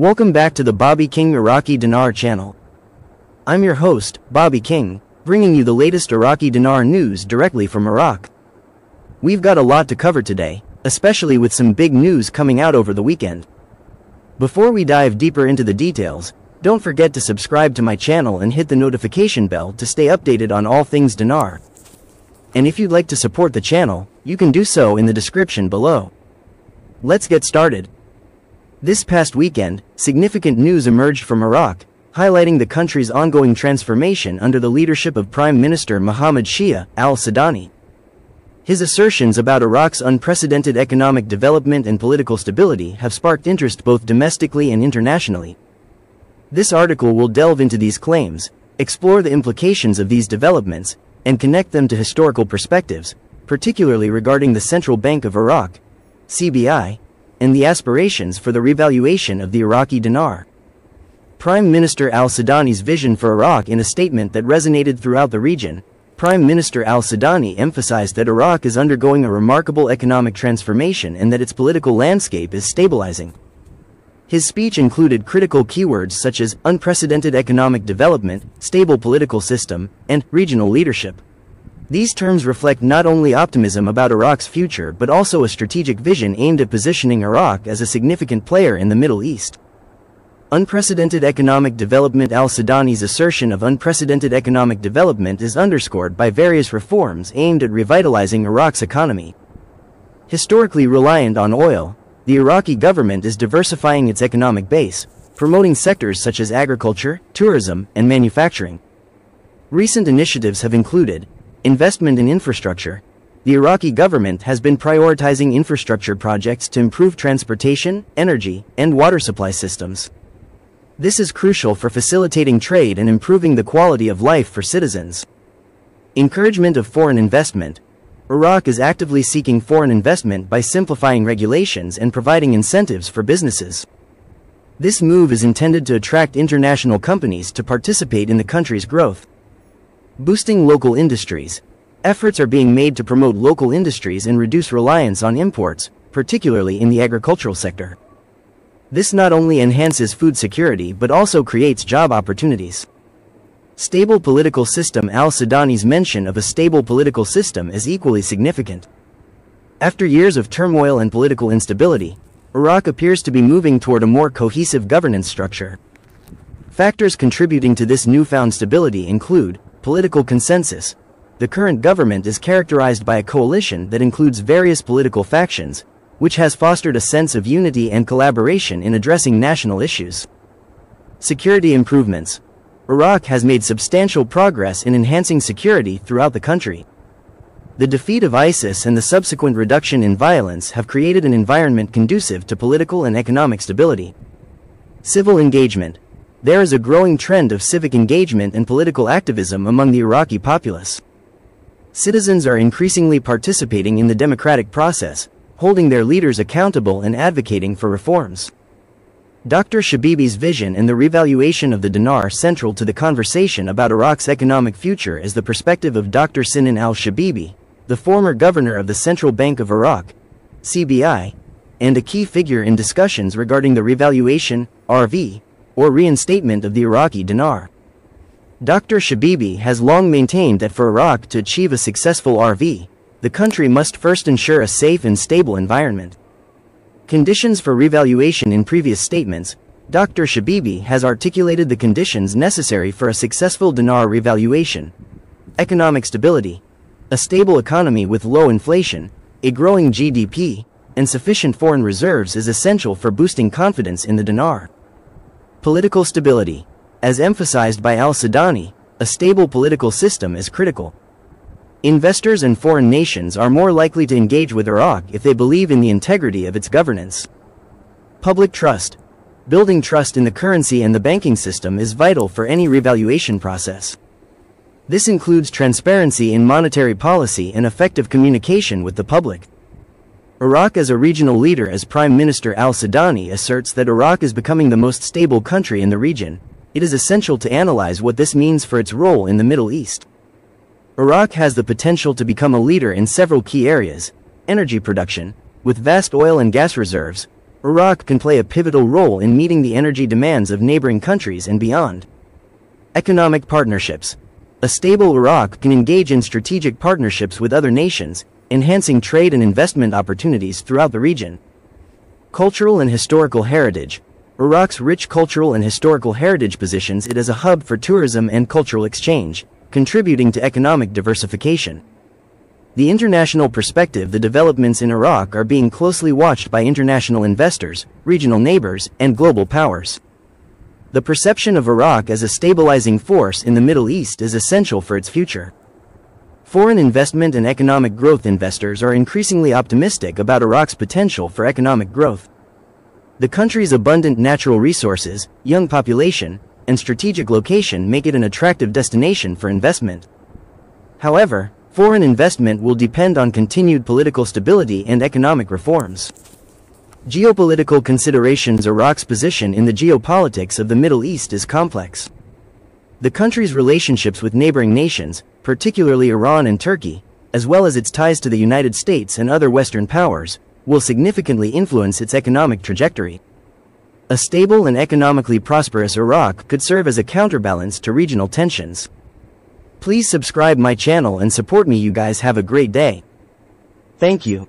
Welcome back to the Bobby King Iraqi Dinar Channel. I'm your host, Bobby King, bringing you the latest Iraqi dinar news directly from Iraq. We've got a lot to cover today, especially with some big news coming out over the weekend. Before we dive deeper into the details, don't forget to subscribe to my channel and hit the notification bell to stay updated on all things dinar. And if you'd like to support the channel, you can do so in the description below. Let's get started. This past weekend, significant news emerged from Iraq, highlighting the country's ongoing transformation under the leadership of Prime Minister Mohammed Shia al-Sudani. His assertions about Iraq's unprecedented economic development and political stability have sparked interest both domestically and internationally. This article will delve into these claims, explore the implications of these developments, and connect them to historical perspectives, particularly regarding the Central Bank of Iraq, CBI, and the aspirations for the revaluation of the Iraqi dinar. Prime Minister al-Sudani's vision for Iraq. In a statement that resonated throughout the region, Prime Minister al-Sudani emphasized that Iraq is undergoing a remarkable economic transformation and that its political landscape is stabilizing. His speech included critical keywords such as unprecedented economic development, stable political system, and regional leadership. These terms reflect not only optimism about Iraq's future but also a strategic vision aimed at positioning Iraq as a significant player in the Middle East. Unprecedented economic development. Al-Sudani's assertion of unprecedented economic development is underscored by various reforms aimed at revitalizing Iraq's economy. Historically reliant on oil, the Iraqi government is diversifying its economic base, promoting sectors such as agriculture, tourism, and manufacturing. Recent initiatives have included investment in infrastructure. The Iraqi government has been prioritizing infrastructure projects to improve transportation, energy, and water supply systems. This is crucial for facilitating trade and improving the quality of life for citizens. Encouragement of foreign investment. Iraq is actively seeking foreign investment by simplifying regulations and providing incentives for businesses. This move is intended to attract international companies to participate in the country's growth. Boosting local industries. Efforts are being made to promote local industries and reduce reliance on imports, particularly in the agricultural sector. This not only enhances food security but also creates job opportunities. Stable political system. Al-Sudani's mention of a stable political system is equally significant. After years of turmoil and political instability, Iraq appears to be moving toward a more cohesive governance structure. Factors contributing to this newfound stability include political consensus. The current government is characterized by a coalition that includes various political factions, which has fostered a sense of unity and collaboration in addressing national issues. Security improvements. Iraq has made substantial progress in enhancing security throughout the country. The defeat of ISIS and the subsequent reduction in violence have created an environment conducive to political and economic stability. Civil engagement. There is a growing trend of civic engagement and political activism among the Iraqi populace. Citizens are increasingly participating in the democratic process, holding their leaders accountable and advocating for reforms. Dr. Shabibi's vision and the revaluation of the dinar. Central to the conversation about Iraq's economic future is the perspective of Dr. Sinan al-Shabibi, the former governor of the Central Bank of Iraq, CBI, and a key figure in discussions regarding the revaluation, RV, or reinstatement of the Iraqi dinar. Dr. Shabibi has long maintained that for Iraq to achieve a successful RV, the country must first ensure a safe and stable environment. Conditions for revaluation. In previous statements, Dr. Shabibi has articulated the conditions necessary for a successful dinar revaluation: economic stability, a stable economy with low inflation, a growing GDP, and sufficient foreign reserves is essential for boosting confidence in the dinar. Political stability. As emphasized by al-Sudani, a stable political system is critical. Investors and foreign nations are more likely to engage with Iraq if they believe in the integrity of its governance. Public trust. Building trust in the currency and the banking system is vital for any revaluation process. This includes transparency in monetary policy and effective communication with the public. Iraq as a regional leader. As Prime Minister al-Sudani asserts that Iraq is becoming the most stable country in the region, it is essential to analyze what this means for its role in the Middle East. Iraq has the potential to become a leader in several key areas: energy production, with vast oil and gas reserves, Iraq can play a pivotal role in meeting the energy demands of neighboring countries and beyond. Economic partnerships. A stable Iraq can engage in strategic partnerships with other nations, enhancing trade and investment opportunities throughout the region. Cultural and historical heritage. Iraq's rich cultural and historical heritage positions it as a hub for tourism and cultural exchange, contributing to economic diversification. The international perspective. The developments in Iraq are being closely watched by international investors, regional neighbors, and global powers. The perception of Iraq as a stabilizing force in the Middle East is essential for its future. Foreign investment and economic growth. Investors are increasingly optimistic about Iraq's potential for economic growth. The country's abundant natural resources, young population, and strategic location make it an attractive destination for investment. However, foreign investment will depend on continued political stability and economic reforms. Geopolitical considerations. Iraq's position in the geopolitics of the Middle East is complex. The country's relationships with neighboring nations, particularly Iran and Turkey, as well as its ties to the United States and other Western powers, will significantly influence its economic trajectory. A stable and economically prosperous Iraq could serve as a counterbalance to regional tensions. Please subscribe my channel and support me. You guys have a great day. Thank you.